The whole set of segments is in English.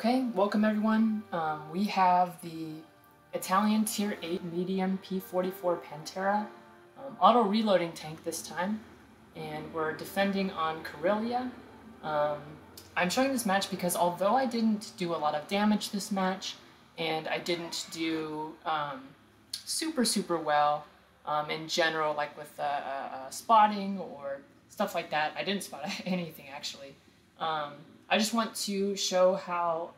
Okay, welcome everyone. We have the Italian Tier 8 medium P44 Pantera auto-reloading tank this time, and we're defending on Karelia. I'm showing this match because although I didn't do a lot of damage this match, and I didn't do super well in general, like with spotting or stuff like that, I didn't spot anything actually. I just want to show how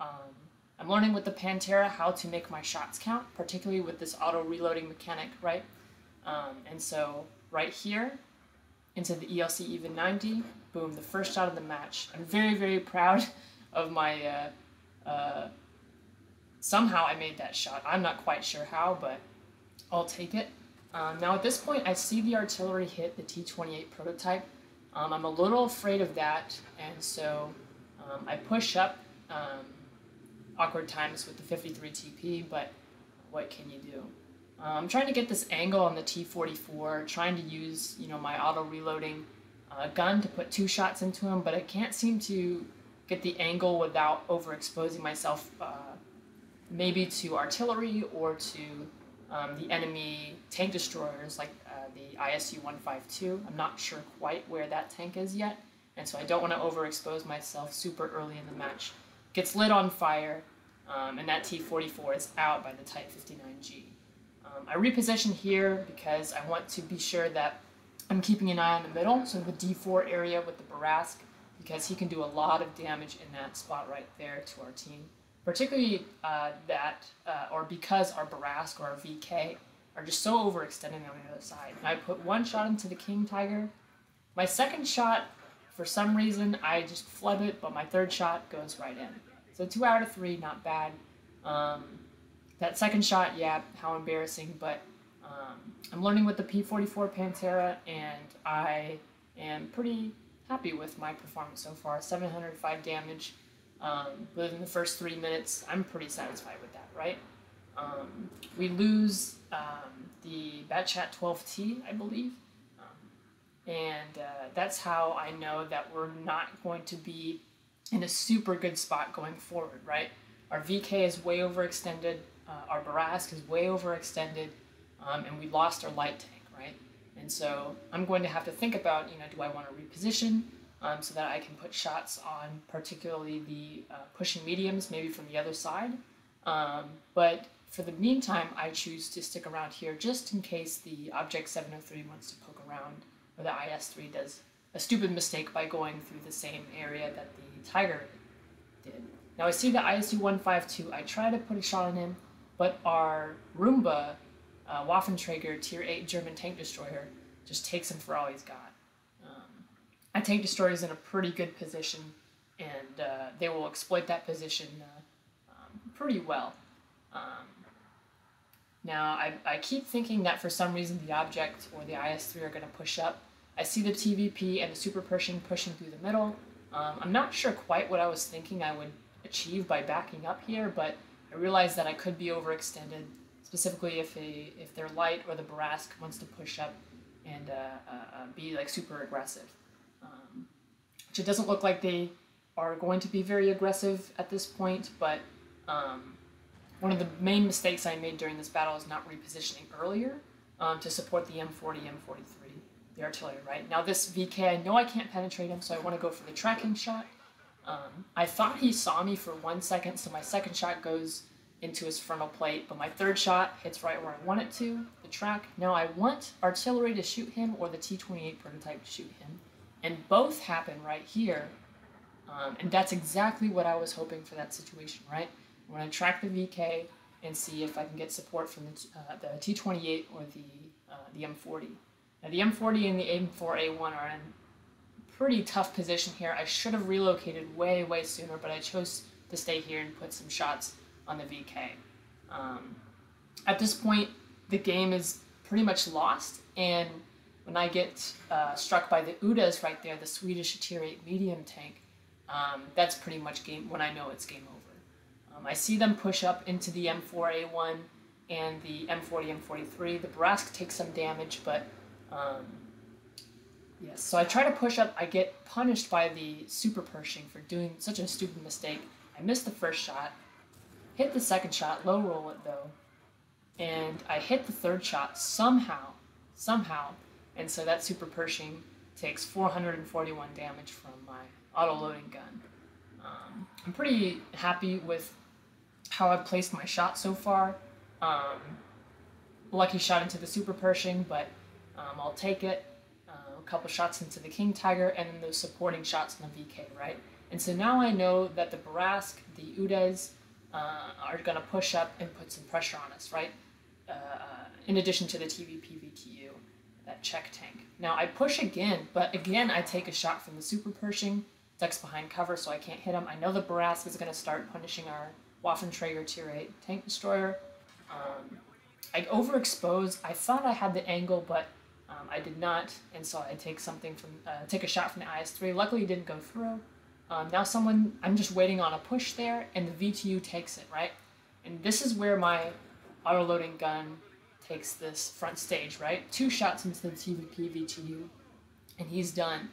I'm learning with the Pantera how to make my shots count, particularly with this auto-reloading mechanic, right? And so right here, into the ELC even 90, boom, the first shot of the match. I'm very proud of my, somehow I made that shot. I'm not quite sure how, but I'll take it. Now at this point, I see the artillery hit the T-28 prototype. I'm a little afraid of that, and so I push up awkward times with the 53 TP, but what can you do? I'm trying to get this angle on the T44, trying to use my auto-reloading gun to put 2 shots into him, but I can't seem to get the angle without overexposing myself maybe to artillery or to the enemy tank destroyers like the ISU-152. I'm not sure quite where that tank is yet, and so I don't want to overexpose myself super early in the match. Gets lit on fire, and that T-44 is out by the Type 59G. I reposition here because I want to be sure that I'm keeping an eye on the middle, so the D4 area with the Barask, because he can do a lot of damage in that spot right there to our team. Particularly because our Barask or our VK are just so overextended on the other side. And I put 1 shot into the King Tiger. My second shot, for some reason, I just flub it, but my third shot goes right in. So 2 out of 3, not bad. That second shot, yeah, how embarrassing, but I'm learning with the P44 Pantera, and I am pretty happy with my performance so far. 705 damage within the first 3 minutes. I'm pretty satisfied with that, right? We lose the Batchat 12T, I believe, and that's how I know that we're not going to be in a super good spot going forward, right? Our VK is way overextended, our Barask is way overextended, and we lost our light tank, right? And so I'm going to have to think about, do I want to reposition so that I can put shots on particularly the pushing mediums, maybe from the other side. But for the meantime, I choose to stick around here just in case the Object 703 wants to poke around, or the IS-3 does a stupid mistake by going through the same area that the Tiger did. Now I see the ISU-152. I try to put a shot on him, but our Roomba Waffenträger Tier 8 German tank destroyer just takes him for all he's got. Our tank destroyer is in a pretty good position, and they will exploit that position pretty well. Now, I keep thinking that for some reason the Object or the IS-3 are going to push up. I see the TVP and the Super Pershing pushing through the middle. I'm not sure quite what I was thinking I would achieve by backing up here, but I realized that I could be overextended, specifically if their light or the Barask wants to push up and be like super aggressive. Which it doesn't look like they are going to be very aggressive at this point, but one of the main mistakes I made during this battle is not repositioning earlier to support the M40, M43, the artillery, right? Now this VK, I know I can't penetrate him, so I want to go for the tracking shot. I thought he saw me for 1 second, so my second shot goes into his frontal plate, but my third shot hits right where I want it to, the track. Now I want artillery to shoot him or the T-28 prototype to shoot him, and both happen right here, and that's exactly what I was hoping for that situation, right? I'm going to track the VK and see if I can get support from the T-28 or the M40. Now the M40 and the M4A1 are in a pretty tough position here. I should have relocated way sooner, but I chose to stay here and put some shots on the VK. At this point, the game is pretty much lost, and when I get struck by the Udas right there, the Swedish Tier 8 medium tank, that's pretty much when I know it's game over. I see them push up into the M4A1 and the M40, M43. The Barask takes some damage, but yes. So I try to push up. I get punished by the Super Pershing for doing such a stupid mistake. I missed the first shot, hit the second shot, low roll it though, and I hit the third shot somehow, and so that Super Pershing takes 441 damage from my auto-loading gun. I'm pretty happy with how I've placed my shot so far. Lucky shot into the Super Pershing, but I'll take it. A couple shots into the King Tiger, and then those supporting shots in the VK, right? And so now I know that the Barask, the Udes, are going to push up and put some pressure on us, right? In addition to the TVP VTU, that check tank. Now I push again, but again I take a shot from the Super Pershing, ducks behind cover so I can't hit him. I know the Barask is going to start punishing our Waffenträger Tier 8 tank destroyer. I overexposed. I thought I had the angle, but I did not, and so I take a shot from the IS-3. Luckily, it didn't go through. Now I'm just waiting on a push there, and the VTU takes it, right? And this is where my auto-loading gun takes this front stage, right? 2 shots into the TVP VTU, and he's done.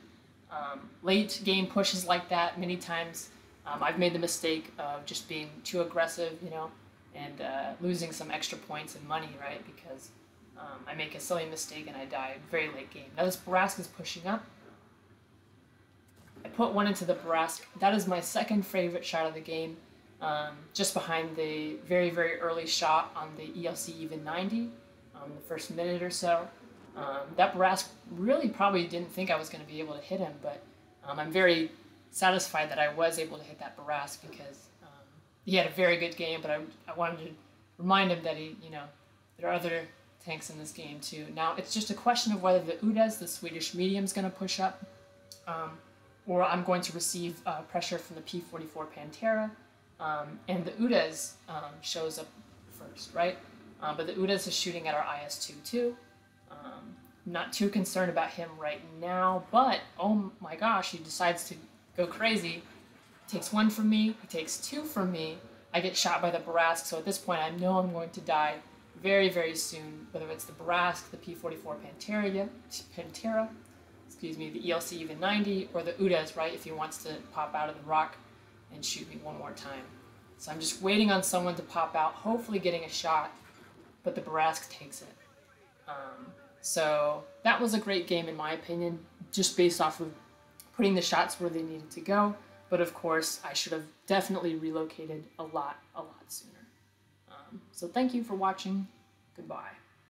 Late game pushes like that, many times I've made the mistake of just being too aggressive, you know, and losing some extra points and money, right? Because I make a silly mistake and I die very late game. Now this Barask is pushing up. I put one into the Barask. That is my second favorite shot of the game, just behind the very, very early shot on the ELC even 90, the first minute or so. That Barask really probably didn't think I was going to be able to hit him, but I'm very satisfied that I was able to hit that Barask because he had a very good game, but I wanted to remind him that there are other tanks in this game too. Now it's just a question of whether the Udes, the Swedish medium, is going to push up, or I'm going to receive pressure from the P44 Pantera, and the Udes shows up first, right? But the Udes is shooting at our IS-2 too. Not too concerned about him right now, but oh my gosh, he decides to go crazy. He takes 1 from me, he takes 2 from me. I get shot by the Barask, so at this point I know I'm going to die very, very soon, whether it's the Barask, the P44 Pantera, excuse me, the ELC even 90, or the Udes, right, if he wants to pop out of the rock and shoot me one more time. So I'm just waiting on someone to pop out, hopefully getting a shot, but the Barask takes it. So that was a great game in my opinion, just based off of putting the shots where they needed to go. But of course, I should have definitely relocated a lot sooner. So thank you for watching. Goodbye.